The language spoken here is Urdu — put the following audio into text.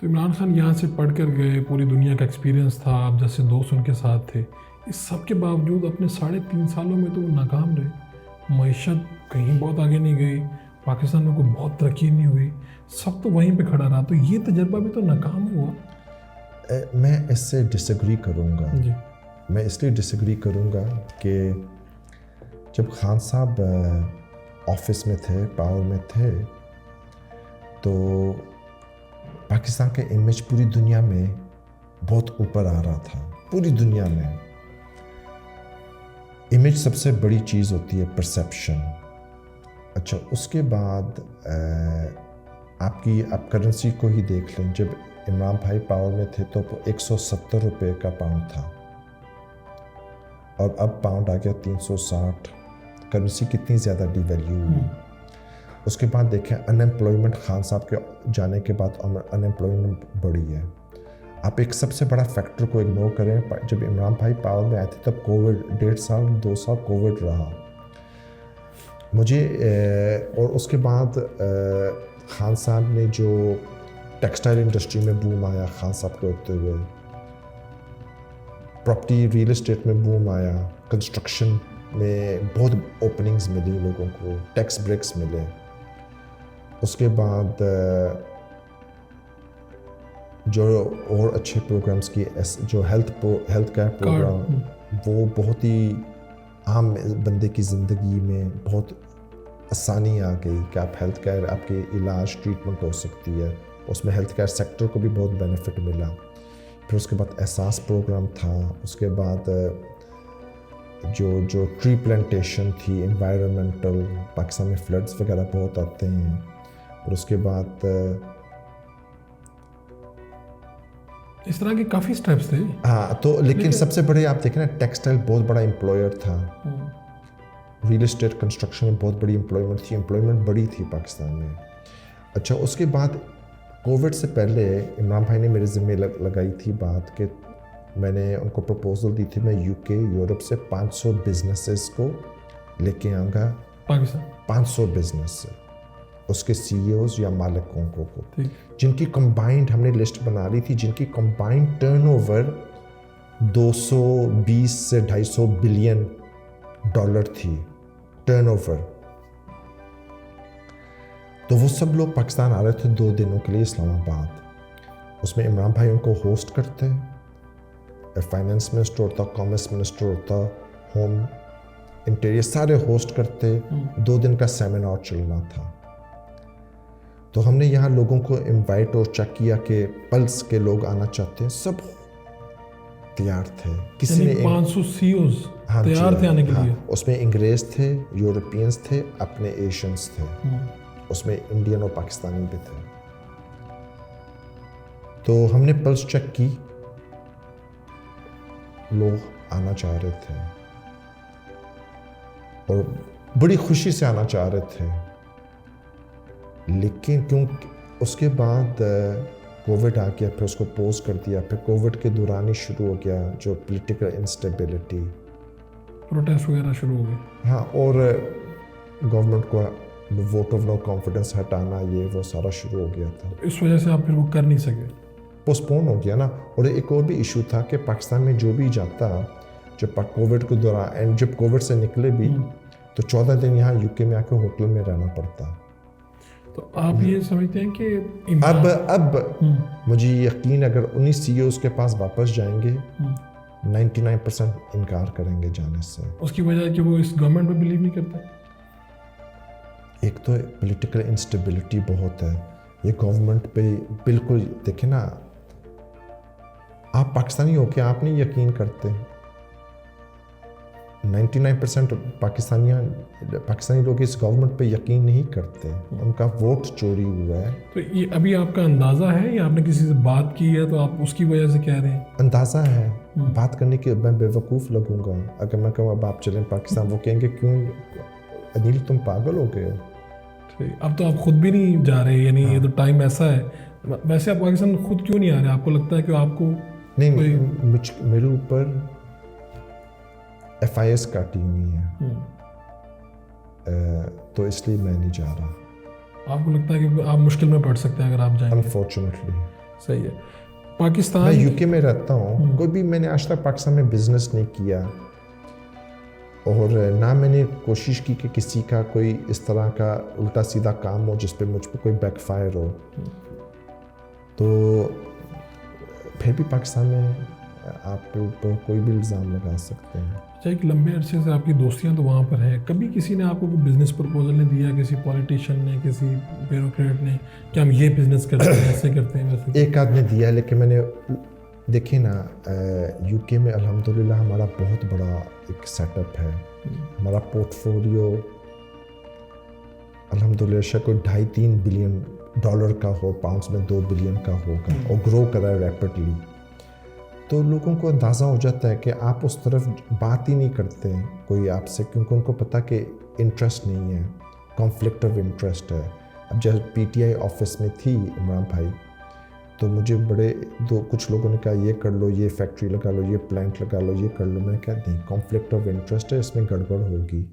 تو عمران خان یہاں سے پڑھ کر گئے، پوری دنیا کا ایکسپیرینس تھا، آپ جیسے دوست ان کے ساتھ تھے، اس سب کے باوجود اپنے 3.5 سالوں میں تو وہ ناکام رہے، معیشت کہیں بہت آگے نہیں گئی، پاکستان میں کوئی بہت ترقی نہیں ہوئی، سب تو وہیں پہ کھڑا رہا، تو یہ تجربہ بھی تو ناکام ہوا۔ میں اس سے ڈس ایگری کروں گا جی، میں اس لیے ڈس ایگری کروں گا کہ جب خان صاحب آفس میں تھے، پاور میں تھے، تو پاکستان کا امیج پوری دنیا میں بہت اوپر آ رہا تھا، پوری دنیا میں۔ امیج سب سے بڑی چیز ہوتی ہے، پرسیپشن۔ اچھا، اس کے بعد آپ کرنسی کو ہی دیکھ لیں، جب عمران بھائی پاور میں تھے تو 170 روپے کا پاؤنڈ تھا، اور اب پاؤنڈ آ گیا 360۔ کرنسی کتنی زیادہ ڈی ویلیو ہوئی۔ اس کے بعد دیکھیں ان ایمپلائمنٹ، خان صاحب کے جانے کے بعد ان ایمپلائمنٹ بڑھی ہے۔ آپ ایک سب سے بڑا فیکٹر کو اگنور کریں، جب عمران بھائی پاور میں آئے تھے تب کووڈ 1.5 سال 2 سال کووڈ رہا مجھے، اور اس کے بعد خان صاحب نے جو ٹیکسٹائل انڈسٹری میں بوم آیا، خان صاحب کے ہوتے ہوئے پراپرٹی ریئل اسٹیٹ میں بوم آیا، کنسٹرکشن میں بہت اوپننگز ملی لوگوں کو، ٹیکس بریکس ملے۔ اس کے بعد جو اور اچھے پروگرامز کی، جو ہیلتھ کیئر پروگرام، وہ بہت ہی عام بندے کی زندگی میں بہت آسانی آ گئی کہ آپ ہیلتھ کیئر، آپ کے علاج ٹریٹمنٹ ہو سکتی ہے، اس میں ہیلتھ کیئر سیکٹر کو بھی بہت بینیفٹ ملا۔ پھر اس کے بعد احساس پروگرام تھا، اس کے بعد جو ٹری پلانٹیشن تھی، انوائرمنٹل، پاکستان میں فلڈز وغیرہ بہت آتے ہیں، اور اس کے بعد اس طرح کے کافی سٹیپس تھے۔ ہاں، تو لیکن سب سے بڑے آپ دیکھیں نا، ٹیکسٹائل بہت بڑا امپلائر تھا، ریئل اسٹیٹ کنسٹرکشن میں بہت بڑی امپلائمنٹ بڑی تھی پاکستان میں۔ اچھا، اس کے بعد کووڈ سے پہلے عمران بھائی نے میرے ذمہ لگائی تھی بات کہ میں نے ان کو پروپوزل دی تھی، میں UK یورپ سے 500 بزنسز کو لے کے آؤں گا پاکستان، 500 بزنس، اس کے CEOs یا مالکوں کو، جن کی کمبائنڈ، ہم نے لسٹ بنا لی تھی، جن کی کمبائنڈ ٹرن اوور 220 سے 250 بلین ڈالر تھی ٹرن اوور۔ تو وہ سب لوگ پاکستان آ رہے تھے 2 دنوں کے لیے اسلام آباد۔ اس میں عمران بھائی ان کو ہوسٹ کرتے، فائنانس منسٹر ہوتا، کامرس منسٹر ہوتا، ہوم انٹیریئر، سارے ہوسٹ کرتے، 2 دن کا سیمینار چلنا تھا۔ تو ہم نے یہاں لوگوں کو انوائٹ اور چیک کیا کہ پلس کے لوگ آنا چاہتے ہیں، سب تیار تھے۔ کسی نے 500 CEOs تیار تھے آنے کے لیے۔ اس میں انگریز تھے، یورپینز تھے، اپنے ایشینز تھے، اس میں انڈین اور پاکستانی بھی تھے۔ تو ہم نے پلس چیک کی، لوگ آنا چاہ رہے تھے اور بڑی خوشی سے آنا چاہ رہے تھے، لیکن کیونکہ اس کے بعد کووڈ آ گیا، پھر اس کو پوز کر دیا، پھر کووڈ کے دوران ہی شروع ہو گیا جو پولیٹیکل انسٹیبلٹی، پروٹیسٹ وغیرہ شروع ہو گئے۔ ہاں، اور گورنمنٹ کو ووٹ آف نو کانفیڈنس ہٹانا، یہ وہ سارا شروع ہو گیا تھا۔ اس وجہ سے آپ پھر وہ کر نہیں سکے، پوسٹ پون ہو گیا نا۔ اور ایک اور بھی ایشو تھا کہ پاکستان میں جو بھی جاتا، جب کووڈ کے دوران، اینڈ جب کووڈ سے نکلے بھی تو 14 دن یہاں UK میں آ کے ہوٹل میں رہنا پڑتا۔ تو آپ یہ سمجھتے ہیں کہ اب مجھے یقین، اگر 19 CEOs کے پاس واپس جائیں گے 99% انکار کریں گے جانے سے۔ اس کی وجہ ہے کہ وہ اس گورنمنٹ پہ بلیو نہیں کرتے۔ ایک تو پولیٹیکل انسٹیبلٹی بہت ہے، یہ گورنمنٹ پہ بالکل، دیکھیں نا، آپ پاکستانی ہو کے آپ نہیں یقین کرتے، 99% پاکستانی لوگ اس گورنمنٹ پہ یقین نہیں کرتے، ان کا ووٹ چوری ہوا ہے۔ تو یہ ابھی آپ کا اندازہ ہے یا آپ نے کسی سے بات کی ہے تو آپ اس کی وجہ سے کہہ رہے ہیں؟ اندازہ ہے، بات کرنے کے میں بے وقوف لگوں گا اگر میں کہوں اب آپ چلیں پاکستان، وہ کہیں گے کیوں انیل تم پاگل ہو گئے ہو۔ اب تو آپ خود بھی نہیں جا رہے، یعنی یہ تو ٹائم ایسا ہے۔ ویسے آپ پاکستان خود کیوں نہیں آ رہے؟ آپ کو لگتا ہے کہ آپ کو نہیں، میرے اوپر FIS کاٹی ہوئی ہے، تو اس لیے میں نہیں جا رہا۔ آپ کو لگتا ہے کہ آپ مشکل میں پڑ سکتے ہیں اگر آپ جائیں؟ انفارچونیٹلی صحیح ہے. میں پاکستان یو کے میں رہتا ہوں, کوئی بھی میں نے آج تک پاکستان میں بزنس نہیں کیا, اور نہ میں نے کوشش کی کہ کسی کا کوئی اس طرح کا الٹا سیدھا کام ہو جس پہ مجھ پہ کوئی بیک فائر ہو. تو پھر بھی پاکستان میں آپ کے اوپر کوئی بھی الزام لگا سکتے ہیں. اچھا, ایک لمبے عرصے سے آپ کی دوستیاں تو وہاں پر ہیں, کبھی کسی نے آپ کو کوئی بزنس پرپوزل نہیں دیا, کسی پولیٹیشین نے, کسی بیوروکریٹ نے, کہ ہم یہ بزنس کرتے ہیں, ایسے کرتے ہیں ویسے؟ ایک آدھ نے دیا, لیکن میں نے دیکھیں نا, یو کے میں الحمدللہ ہمارا بہت بڑا ایک سیٹ اپ ہے. ہمارا پورٹ فولیو الحمدللہ شاید کوئی $2.5-3 بلین کا ہو, پاؤنڈس میں $2 بلین کا ہوگا, اور گرو کر رہا ہے ریپڈلی. تو لوگوں کو اندازہ ہو جاتا ہے کہ آپ اس طرف بات ہی نہیں کرتے کوئی آپ سے, کیونکہ ان کو پتہ کہ انٹرسٹ نہیں ہے, کانفلکٹ آف انٹرسٹ ہے. اب جب پی ٹی آئی آفس میں تھی عمران بھائی, تو مجھے کچھ لوگوں نے کہا یہ کر لو, یہ فیکٹری لگا لو, یہ پلانٹ لگا لو, یہ کر لو. میں نے کہا نہیں, کانفلکٹ آف انٹرسٹ ہے, اس میں گڑبڑ ہوگی.